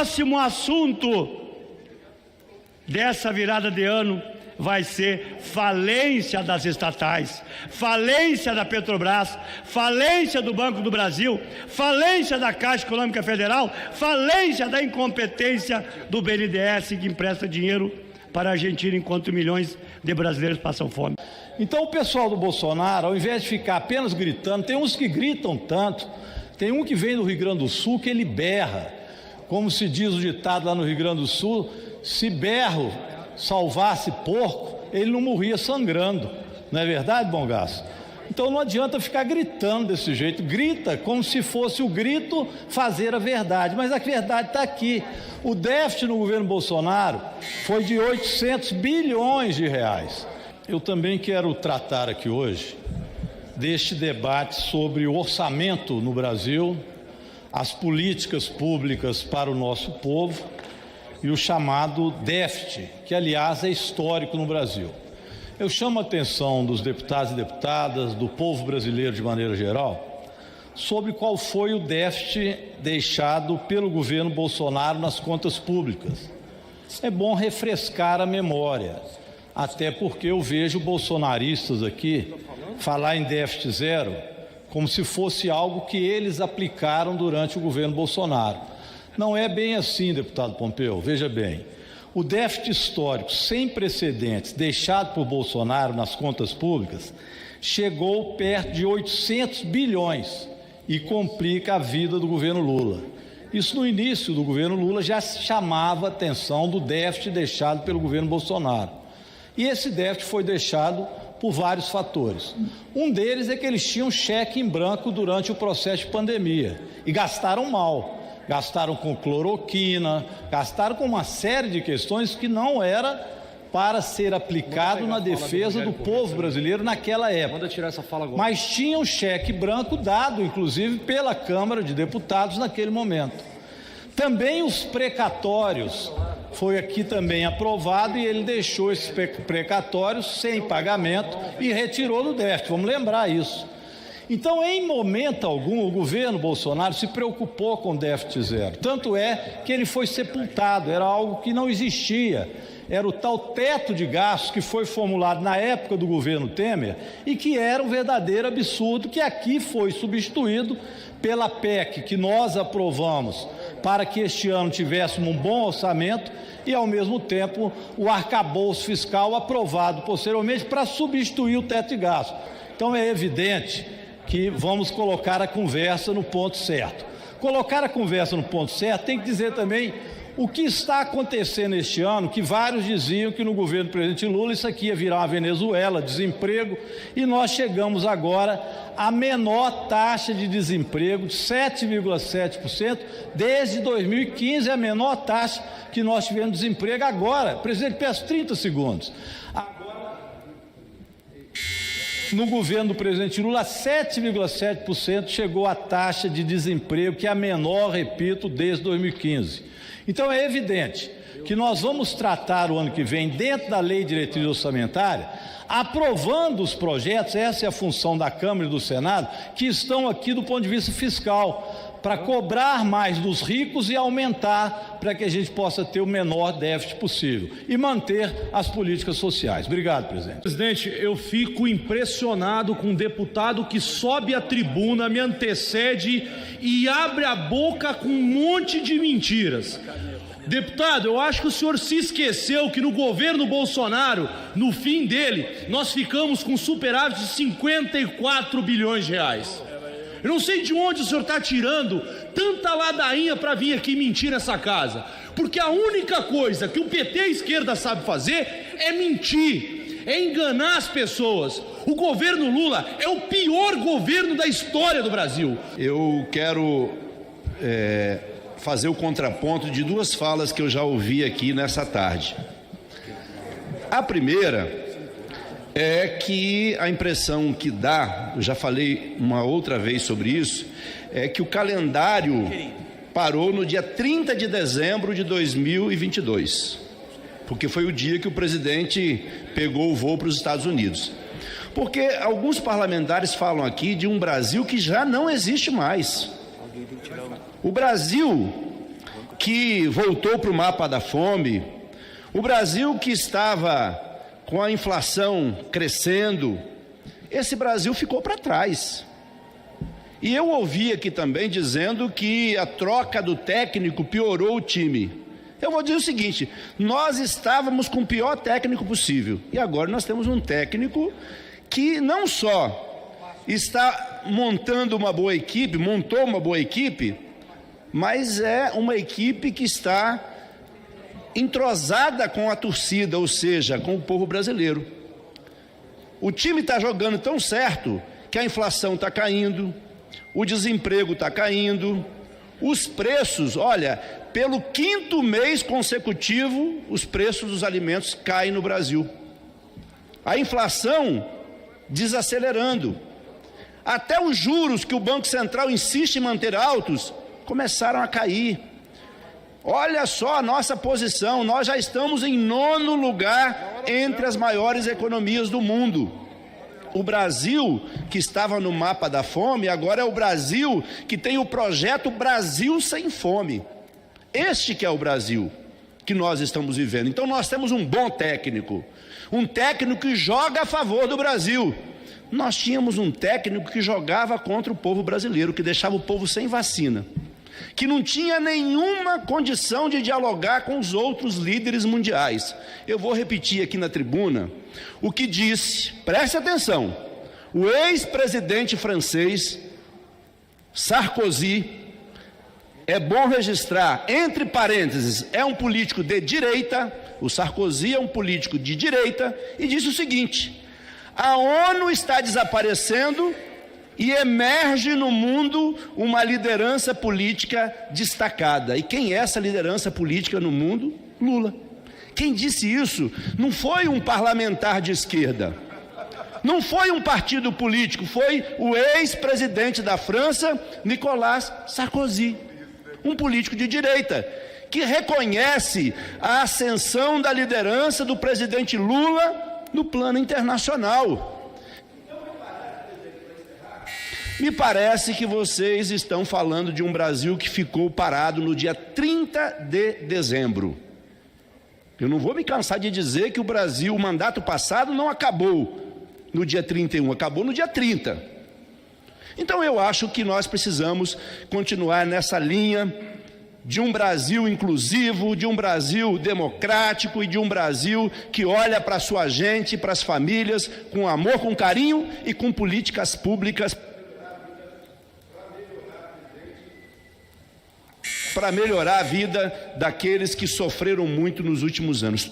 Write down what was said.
próximo assunto dessa virada de ano vai ser falência das estatais, falência da Petrobras, falência do Banco do Brasil, falência da Caixa Econômica Federal, falência da incompetência do BNDES, que empresta dinheiro para a Argentina enquanto milhões de brasileiros passam fome. Então o pessoal do Bolsonaro, ao invés de ficar apenas gritando, tem uns que gritam tanto, tem um que vem do Rio Grande do Sul que ele berra, como se diz o ditado lá no Rio Grande do Sul, se berro salvasse porco, ele não morria sangrando, não é verdade, Bom Gasto? Então não adianta ficar gritando desse jeito, grita como se fosse o grito fazer a verdade, mas a verdade está aqui. O déficit no governo Bolsonaro foi de 800 bilhões de reais. Eu também quero tratar aqui hoje deste debate sobre o orçamento no Brasil, as políticas públicas para o nosso povo e o chamado déficit, que aliás é histórico no Brasil. Eu chamo a atenção dos deputados e deputadas, do povo brasileiro de maneira geral, sobre qual foi o déficit deixado pelo governo Bolsonaro nas contas públicas. É bom refrescar a memória, até porque eu vejo bolsonaristas aqui falar em déficit zero como se fosse algo que eles aplicaram durante o governo Bolsonaro. Não é bem assim, deputado Pompeu, veja bem. O déficit histórico sem precedentes deixado por Bolsonaro nas contas públicas chegou perto de 800 bilhões e complica a vida do governo Lula. Isso no início do governo Lula já chamava a atenção do déficit deixado pelo governo Bolsonaro. E esse déficit foi deixado por vários fatores. Um deles é que eles tinham cheque em branco durante o processo de pandemia e gastaram mal. Gastaram com cloroquina, gastaram com uma série de questões que não era para ser aplicado na defesa do povo brasileiro naquela época. Manda tirar essa fala agora. Mas tinha um cheque branco dado, inclusive, pela Câmara de Deputados naquele momento. Também os precatórios, foi aqui também aprovado e ele deixou esses precatórios sem pagamento e retirou do déficit, vamos lembrar isso. Então, em momento algum, o governo Bolsonaro se preocupou com déficit zero. Tanto é que ele foi sepultado, era algo que não existia. Era o tal teto de gastos que foi formulado na época do governo Temer e que era um verdadeiro absurdo, que aqui foi substituído pela PEC que nós aprovamos para que este ano tivéssemos um bom orçamento e, ao mesmo tempo, o arcabouço fiscal aprovado posteriormente para substituir o teto de gastos. Então, é evidente que vamos colocar a conversa no ponto certo. Colocar a conversa no ponto certo tem que dizer também o que está acontecendo este ano, que vários diziam que no governo do presidente Lula isso aqui ia virar uma Venezuela, desemprego, e nós chegamos agora à menor taxa de desemprego, de 7,7%, desde 2015, a menor taxa que nós tivemos de desemprego agora. Presidente, peço 30 segundos. No governo do presidente Lula, 7,7% chegou a taxa de desemprego, que é a menor, repito, desde 2015. Então é evidente que nós vamos tratar o ano que vem, dentro da lei de diretriz orçamentária, aprovando os projetos, essa é a função da Câmara e do Senado, que estão aqui do ponto de vista fiscal, para cobrar mais dos ricos e aumentar para que a gente possa ter o menor déficit possível e manter as políticas sociais. Obrigado, presidente. Presidente, eu fico impressionado com um deputado que sobe à tribuna, me antecede e abre a boca com um monte de mentiras. Deputado, eu acho que o senhor se esqueceu que no governo Bolsonaro, no fim dele, nós ficamos com superávit de 54 bilhões de reais. Eu não sei de onde o senhor está tirando tanta ladainha para vir aqui mentir nessa casa, porque a única coisa que o PT e a esquerda sabe fazer é mentir, é enganar as pessoas. O governo Lula é o pior governo da história do Brasil. Eu quero fazer o contraponto de duas falas que eu já ouvi aqui nessa tarde. A primeira é que a impressão que dá, eu já falei uma outra vez sobre isso, é que o calendário parou no dia 30 de dezembro de 2022, porque foi o dia que o presidente pegou o voo para os Estados Unidos. Porque alguns parlamentares falam aqui de um Brasil que já não existe mais. O Brasil que voltou para o mapa da fome, o Brasil que estava com a inflação crescendo, esse Brasil ficou para trás. E eu ouvi aqui também dizendo que a troca do técnico piorou o time. Eu vou dizer o seguinte: nós estávamos com o pior técnico possível, e agora nós temos um técnico que não só está montando uma boa equipe, montou uma boa equipe, mas é uma equipe que está entrosada com a torcida, ou seja, com o povo brasileiro. O time está jogando tão certo que a inflação está caindo, o desemprego está caindo, os preços, olha, pelo 5º mês consecutivo, os preços dos alimentos caem no Brasil. A inflação desacelerando. Até os juros que o Banco Central insiste em manter altos começaram a cair. Olha só a nossa posição, nós já estamos em 9º lugar entre as maiores economias do mundo. O Brasil, que estava no mapa da fome, agora é o Brasil que tem o projeto Brasil Sem Fome. Este que é o Brasil que nós estamos vivendo. Então nós temos um bom técnico, um técnico que joga a favor do Brasil. Nós tínhamos um técnico que jogava contra o povo brasileiro, que deixava o povo sem vacina, que não tinha nenhuma condição de dialogar com os outros líderes mundiais. Eu vou repetir aqui na tribuna o que disse, preste atenção, o ex-presidente francês Sarkozy. É bom registrar, entre parênteses, é um político de direita, o Sarkozy é um político de direita, e disse o seguinte: a ONU está desaparecendo e emerge no mundo uma liderança política destacada. E quem é essa liderança política no mundo? Lula. Quem disse isso não foi um parlamentar de esquerda, não foi um partido político, foi o ex-presidente da França, Nicolas Sarkozy, um político de direita, que reconhece a ascensão da liderança do presidente Lula no plano internacional. Me parece que vocês estão falando de um Brasil que ficou parado no dia 30 de dezembro. Eu não vou me cansar de dizer que o Brasil, o mandato passado, não acabou no dia 31, acabou no dia 30. Então eu acho que nós precisamos continuar nessa linha de um Brasil inclusivo, de um Brasil democrático e de um Brasil que olha para a sua gente, para as famílias, com amor, com carinho e com políticas públicas para melhorar a vida daqueles que sofreram muito nos últimos anos.